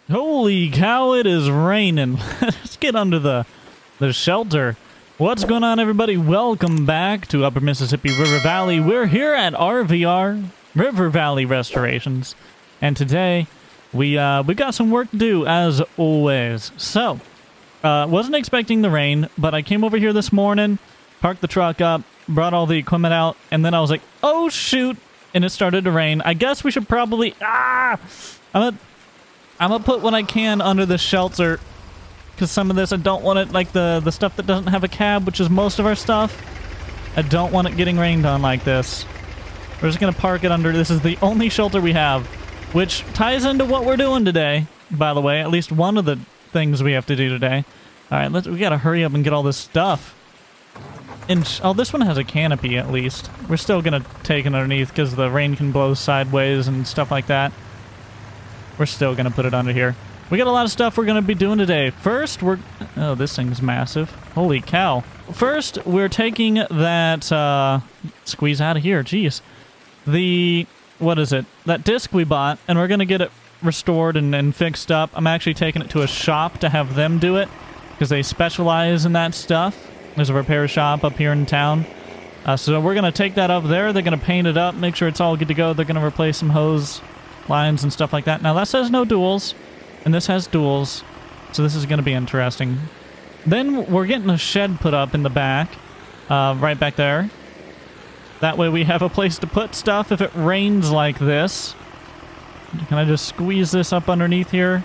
Holy cow, it is raining. Let's get under the shelter. What's going on, everybody? Welcome back to Upper Mississippi River Valley. We're here at RVR, River Valley Restorations. And today, we got some work to do, as always. So, wasn't expecting the rain, but I came over here this morning, parked the truck up, brought all the equipment out, and then I was like, oh shoot, and it started to rain. I guess we should probably, I'm gonna put what I can under the shelter, because some of this I don't want it, like the stuff that doesn't have a cab, which is most of our stuff. I don't want it getting rained on like this. We're just gonna park it under. This is the only shelter we have, which ties into what we're doing today, by the way. At least one of the things we have to do today. All right, we gotta hurry up and get all this stuff. And oh, this one has a canopy at least. We're still gonna take it underneath because the rain can blow sideways and stuff like that. We're still gonna put it under here. We got a lot of stuff we're gonna be doing today. First, oh, this thing's massive. Holy cow. First, we're taking that, squeeze out of here, jeez. What is it? That disc we bought, and we're gonna get it restored and fixed up. I'm actually taking it to a shop to have them do it, because they specialize in that stuff. There's a repair shop up here in town. So we're gonna take that up there. They're gonna paint it up, make sure it's all good to go. They're gonna replace some hose lines and stuff like that. Now that says no duals, and this has duals, so this is going to be interesting. Then we're getting a shed put up in the back, right back there. That way we have a place to put stuff if it rains like this. Can I just squeeze this up underneath here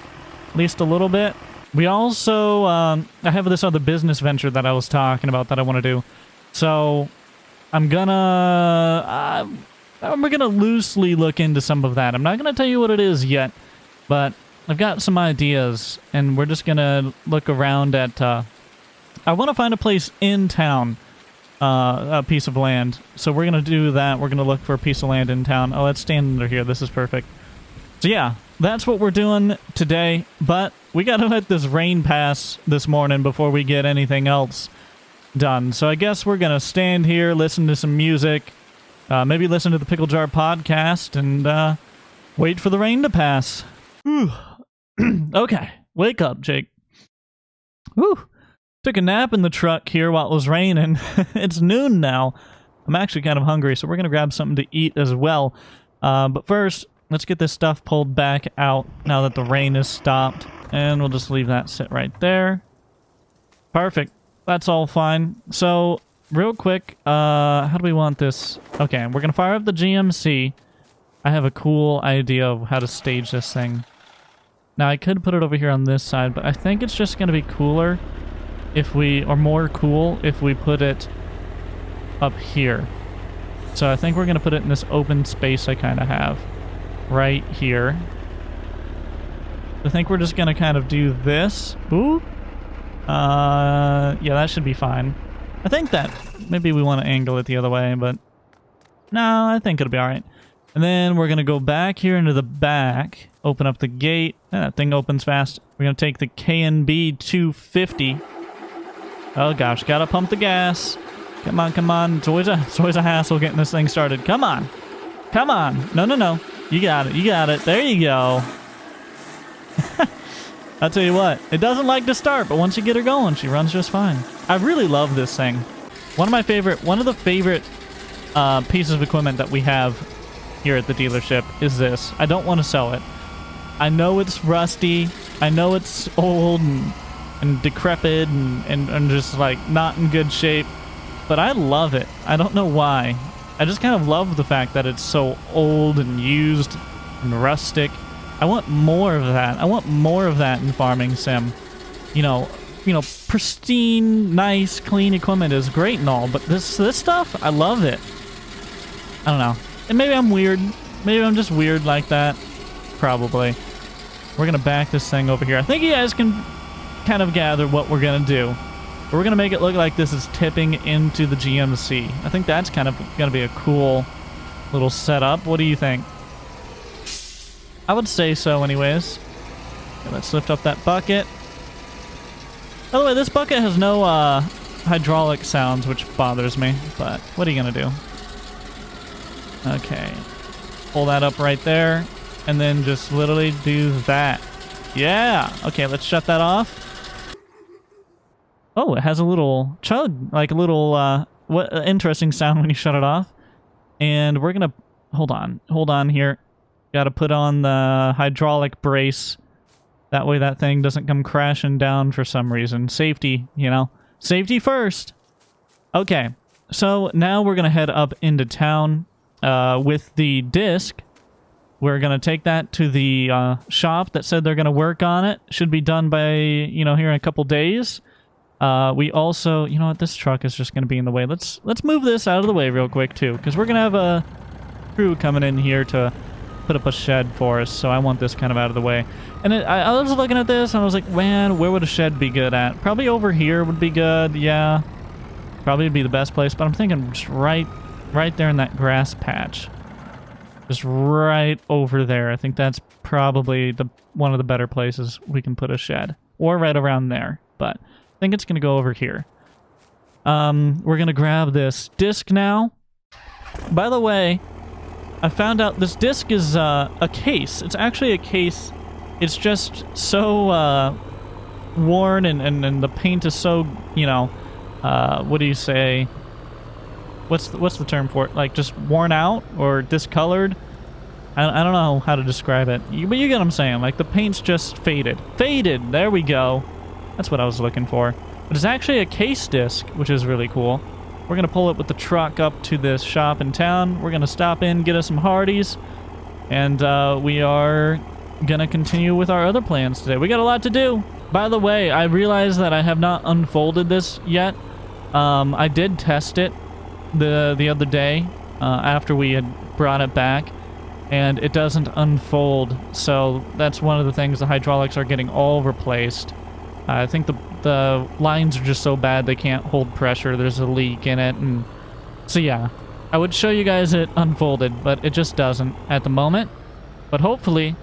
at least a little bit? We also, I have this other business venture that I was talking about that I want to do. So we're gonna loosely look into some of that. I'm not gonna tell you what it is yet, but I've got some ideas, and we're just gonna look around at, I want to find a place in town, a piece of land. So we're gonna do that. We're gonna look for a piece of land in town. Oh, let's stand under here. This is perfect. So yeah, that's what we're doing today, but we gotta let this rain pass this morning before we get anything else done. So I guess we're gonna stand here, listen to some music, maybe listen to the Pickle Jar podcast, and wait for the rain to pass. Okay, wake up, Jake. Whew. Took a nap in the truck here while it was raining. It's noon now. I'm actually kind of hungry, so we're going to grab something to eat as well. But first, let's get this stuff pulled back out now that the rain has stopped. And we'll just leave that sit right there. Perfect. That's all fine. So, real quick, how do we want this? Okay, we're going to fire up the GMC. I have a cool idea of how to stage this thing. Now, I could put it over here on this side, but I think it's just going to be cooler if more cool if we put it up here. So I think we're going to put it in this open space I kind of have right here. I think we're just going to kind of do this. Ooh. Yeah, that should be fine. I think that maybe we want to angle it the other way, but no, I think it'll be all right. And then we're going to go back here into the back, open up the gate. That thing opens fast. We're going to take the K&B 250. Oh gosh, got to pump the gas. Come on, come on. It's always a hassle getting this thing started. Come on. Come on. No. You got it. You got it. There you go. I'll tell you what, it doesn't like to start, but once you get her going, she runs just fine. I really love this thing. One of the favorite pieces of equipment that we have here at the dealership is this. I don't want to sell it. I know it's rusty. I know it's old and decrepit and just like not in good shape, but I love it. I don't know why. I just kind of love the fact that it's so old and used and rustic. I want more of that. I want more of that in Farming Sim. You know, pristine, nice, clean equipment is great and all, but this stuff, I love it. I don't know. And maybe I'm weird. Maybe I'm just weird like that. Probably. We're going to back this thing over here. I think you guys can kind of gather what we're going to do. We're going to make it look like this is tipping into the GMC. I think that's kind of going to be a cool little setup. What do you think? I would say so anyways. Okay, let's lift up that bucket. By the way, this bucket has no hydraulic sounds, which bothers me, but what are you going to do? Okay. Pull that up right there, and then just literally do that. Yeah. Okay, let's shut that off. Oh, it has a little chug, like a little, what interesting sound when you shut it off. And we're gonna, hold on here. Gotta put on the hydraulic brace. That way that thing doesn't come crashing down for some reason. Safety, you know. Safety first. Okay, so now we're gonna head up into town with the disc. We're gonna take that to the shop that said they're gonna work on it. Should be done by, you know, here in a couple days. We also, you know what, this truck is just gonna be in the way. Let's move this out of the way real quick too, because we're gonna have a crew coming in here to put up a shed for us, so I want this kind of out of the way. And I was looking at this and I was like, man, where would a shed be good at? Probably over here would be good, yeah. Probably would be the best place, but I'm thinking just right there in that grass patch. Just right over there. I think that's probably one of the better places we can put a shed. Or right around there, but I think it's going to go over here. We're going to grab this disc now. By the way, I found out this disc is a case. It's actually a case. It's just so worn and the paint is so, you know, what do you say? What's the term for it? Like just worn out or discolored? I don't know how to describe it. But you get what I'm saying. Like the paint's just faded. Faded! There we go. That's what I was looking for. But it's actually a case disc, which is really cool. We're going to pull it with the truck up to this shop in town. We're going to stop in, get us some Hardee's. And we are going to continue with our other plans today. We got a lot to do. By the way, I realized that I have not unfolded this yet. I did test it the other day after we had brought it back. And it doesn't unfold. So that's one of the things. The hydraulics are getting all replaced. I think the lines are just so bad they can't hold pressure. There's a leak in it, and so yeah, I would show you guys it unfolded, but it just doesn't at the moment. But hopefully,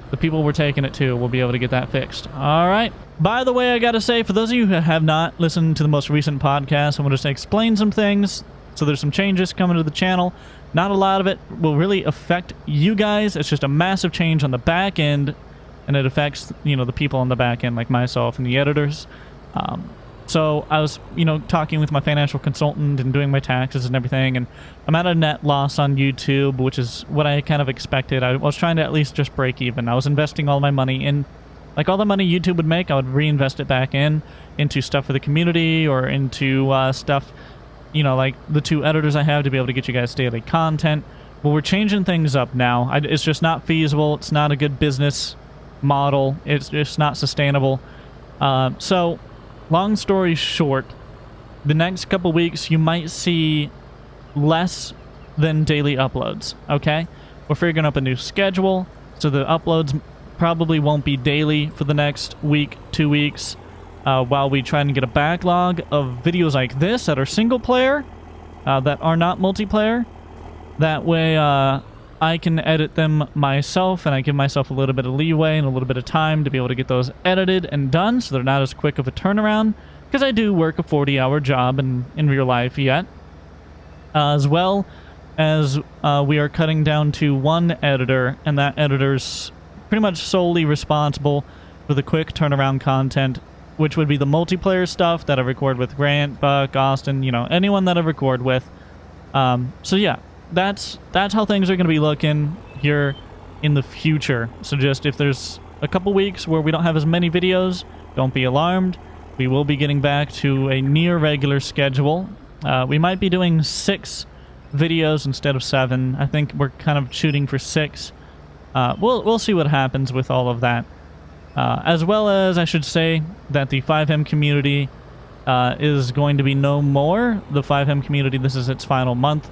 the people we're taking it to will be able to get that fixed. All right. By the way, I gotta say, for those of you who have not listened to the most recent podcast, I want to just explain some things. So there's some changes coming to the channel. Not a lot of it will really affect you guys. It's just a massive change on the back end. And it affects, you know, the people on the back end, like myself and the editors. So I was, you know, talking with my financial consultant and doing my taxes and everything, and I'm at a net loss on YouTube, which is what I kind of expected. I was trying to at least just break even. I was investing all my money in, like all the money YouTube would make, I would reinvest it back into stuff for the community or into stuff, you know, like the 2 editors I have to be able to get you guys daily content. Well, we're changing things up now. It's just not feasible. It's not a good business model. It's just not sustainable. So long story short, the next couple weeks you might see less than daily uploads. Okay, we're figuring up a new schedule, so the uploads probably won't be daily for the next week, 2 weeks, while we try and get a backlog of videos like this that are single player, that are not multiplayer. That way I can edit them myself, and I give myself a little bit of leeway and a little bit of time to be able to get those edited and done, so they're not as quick of a turnaround, because I do work a 40-hour job in real life yet. As well as we are cutting down to 1 editor, and that editor's pretty much solely responsible for the quick turnaround content, which would be the multiplayer stuff that I record with Grant, Buck, Austin, you know, anyone that I record with. So yeah. That's how things are going to be looking here in the future. So just if there's a couple weeks where we don't have as many videos, don't be alarmed. We will be getting back to a near regular schedule. We might be doing 6 videos instead of 7. I think we're kind of shooting for 6. We'll see what happens with all of that. As well as I should say that the 5M community is going to be no more. The 5M community, this is its final month.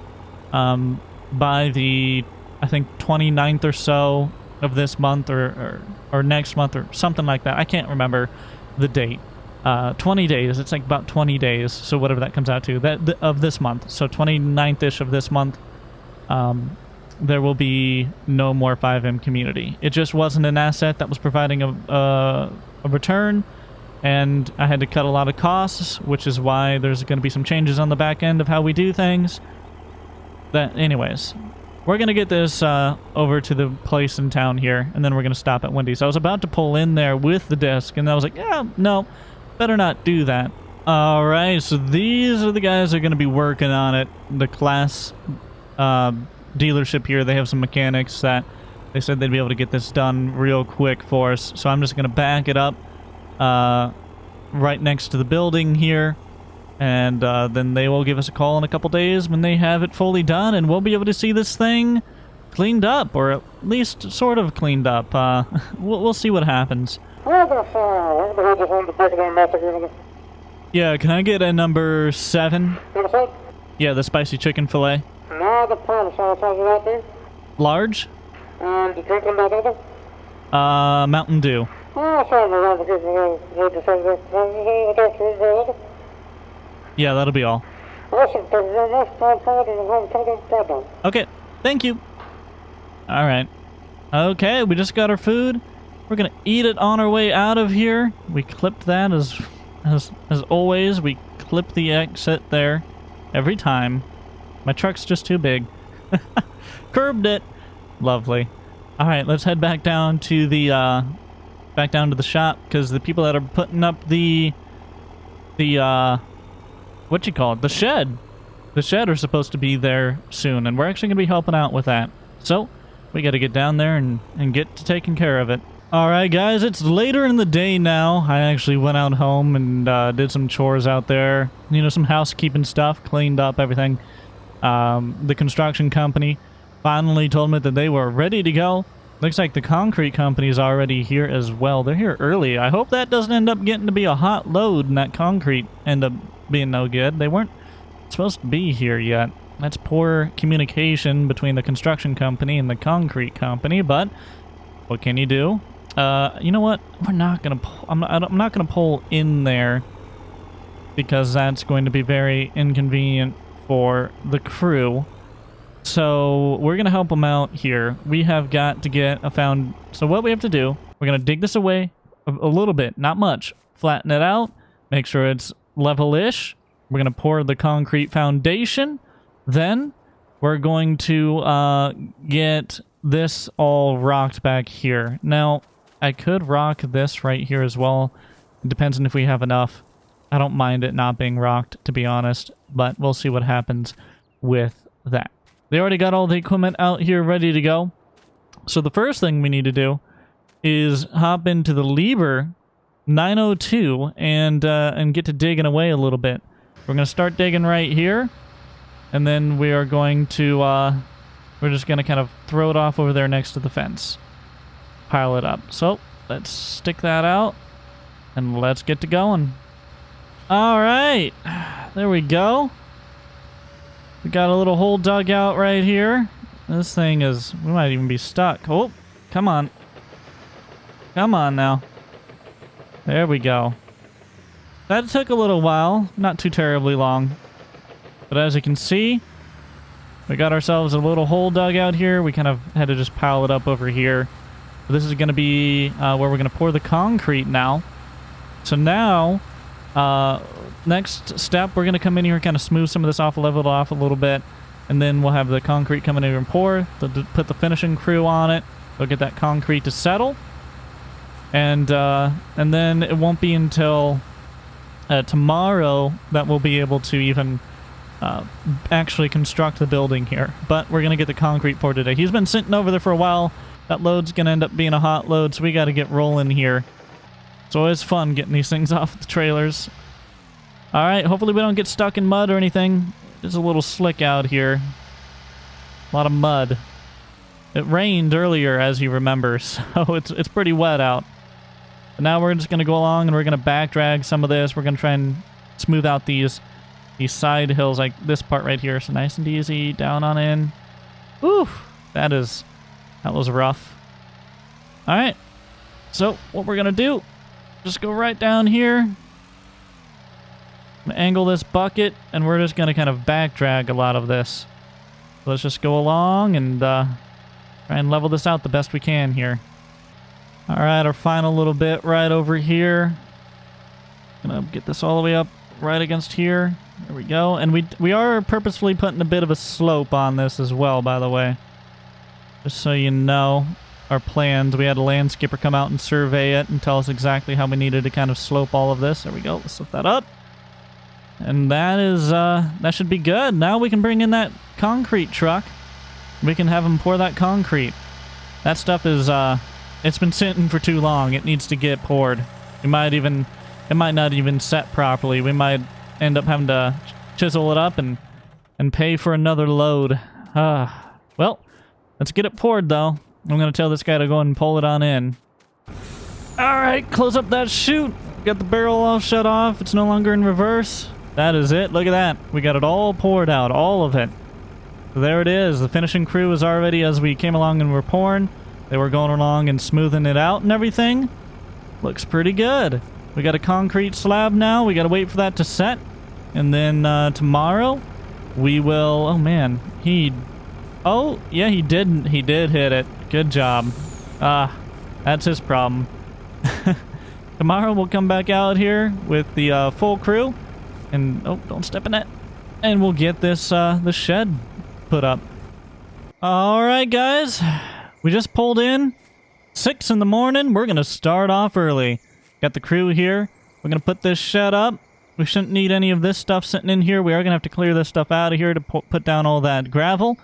By the, I think, 29th or so of this month or next month or something like that. I can't remember the date. 20 days. It's like about 20 days. So whatever that comes out to, of this month. So 29th-ish of this month, there will be no more 5M community. It just wasn't an asset that was providing a return, and I had to cut a lot of costs, which is why there's going to be some changes on the back end of how we do things. Anyways, we're going to get this over to the place in town here, and then we're going to stop at Wendy's. I was about to pull in there with the disc, and I was like, yeah, no, better not do that. All right, so these are the guys that are going to be working on it. The class dealership here, they have some mechanics that they said they'd be able to get this done real quick for us. So I'm just going to back it up right next to the building here. And then they will give us a call in a couple days when they have it fully done, and we'll be able to see this thing cleaned up, or at least sort of cleaned up. We'll see what happens. Yeah, can I get a number 7? Yeah, the spicy chicken fillet. Large? Mountain Dew. Yeah, that'll be all. Okay, thank you. Alright. Okay, we just got our food. We're gonna eat it on our way out of here. We clipped that as always. We clip the exit there every time. My truck's just too big. Curbed it. Lovely. Alright, let's head back down to the shop, because the people that are putting up the what you call it? The shed. The shed are supposed to be there soon, and we're actually going to be helping out with that. So, we got to get down there and get to taking care of it. Alright guys, it's later in the day now. I actually went out home and did some chores out there. You know, some housekeeping stuff, cleaned up everything. The construction company finally told me that they were ready to go. Looks like the concrete company is already here as well. They're here early. I hope that doesn't end up getting to be a hot load and that concrete end up being no good. They weren't supposed to be here yet. That's poor communication between the construction company and the concrete company, but what can you do? You know what? We're not gonna I'm not gonna pull in there, because that's going to be very inconvenient for the crew. So we're gonna help them out here. We have got to get so what we have to do, we're gonna dig this away a little bit, not much. Flatten it out, make sure it's level-ish. We're gonna pour the concrete foundation. Then we're going to get this all rocked back here. Now, I could rock this right here as well. It depends on if we have enough. I don't mind it not being rocked, to be honest, but we'll see what happens with that. They already got all the equipment out here ready to go. So the first thing we need to do is hop into the Lieber 902 and get to digging away a little bit. We're going to start digging right here, and then we are going to, we're just going to kind of throw it off over there next to the fence. Pile it up. So, let's stick that out, and let's get to going. Alright, there we go. We got a little hole dug out right here. This thing is, we might even be stuck. Oh, come on. Come on now. There we go. That took a little while, not too terribly long. But as you can see, we got ourselves a little hole dug out here. We kind of had to just pile it up over here. So this is going to be where we're going to pour the concrete now. So now, next step, we're going to come in here and kind of smooth some of this off, level it off a little bit. And then we'll have the concrete come in here and pour. Put the finishing crew on it. They'll get that concrete to settle. And then it won't be until tomorrow that we'll be able to even actually construct the building here. But we're going to get the concrete poured today. He's been sitting over there for a while. That load's going to end up being a hot load, so we got to get rolling here. It's always fun getting these things off the trailers. Alright, hopefully we don't get stuck in mud or anything. It's a little slick out here. A lot of mud. It rained earlier, as you remember, so it's pretty wet out. But now we're just going to go along and we're going to back drag some of this. We're going to try and smooth out these side hills, like this part right here. So nice and easy, down on in. Whew, that was rough. Alright, so what we're going to do, just go right down here. Angle this bucket, and we're just going to kind of back drag a lot of this. So let's just go along and try and level this out the best we can here. Alright, our final little bit right over here. Gonna get this all the way up right against here. There we go. And we are purposefully putting a bit of a slope on this as well, by the way. Just so you know, our plans. We had a landscaper come out and survey it and tell us exactly how we needed to kind of slope all of this. There we go. Let's lift that up. And that is, that should be good. Now we can bring in that concrete truck. We can have them pour that concrete. That stuff is, it's been sitting for too long. It needs to get poured. It might not even set properly. We might end up having to chisel it up and pay for another load. Well, let's get it poured, though. I'm going to tell this guy to go and pull it on in. All right, close up that chute. Got the barrel all shut off. It's no longer in reverse. That is it. Look at that. We got it all poured out, all of it. So there it is. The finishing crew is already, as we came along and were pouring, they were going along and smoothing it out and everything. Looks pretty good. We got a concrete slab now. We got to wait for that to set. And then tomorrow, we will... Oh, man. Oh, yeah, he did hit it. Good job. That's his problem. Tomorrow, we'll come back out here with the full crew. And, oh, don't step in it. And we'll get this the shed put up. All right, guys. We just pulled in. 6 in the morning. We're going to start off early. Got the crew here. We're going to put this shed up. We shouldn't need any of this stuff sitting in here. We are going to have to clear this stuff out of here to put down all that gravel.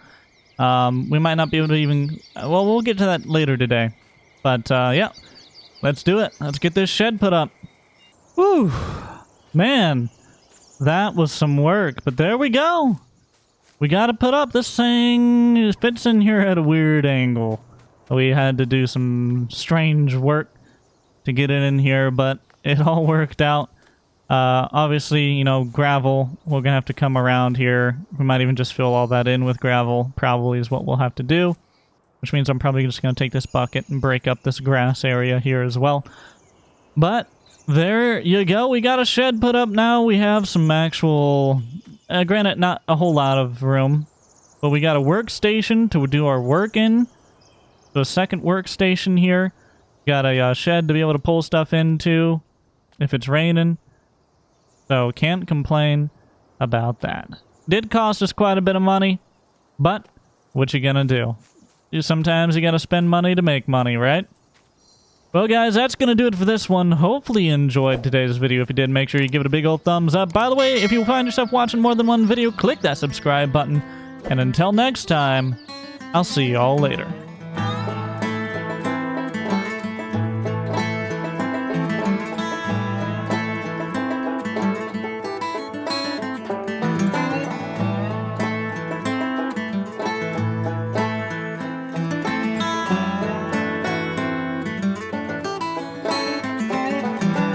We might not be able to even... Well, we'll get to that later today. But, yeah. Let's do it. Let's get this shed put up. Whew. Man. That was some work. But there we go. We got to put up. This thing it fits in here at a weird angle. We had to do some strange work to get it in here, but it all worked out. Obviously, you know, gravel, we're going to have to come around here. We might even just fill all that in with gravel, probably is what we'll have to do. Which means I'm probably just going to take this bucket and break up this grass area here as well. But there you go. We got a shed put up now. We have some actual, granted, not a whole lot of room, but we got a workstation to do our work in. So a second workstation here. Got a shed to be able to pull stuff into if it's raining. So can't complain about that. Did cost us quite a bit of money, but what you gonna do? Sometimes you gotta spend money to make money, right? Well, guys, that's gonna do it for this one. Hopefully you enjoyed today's video. If you did, make sure you give it a big old thumbs up. By the way, if you find yourself watching more than one video, click that subscribe button. And until next time, I'll see you all later.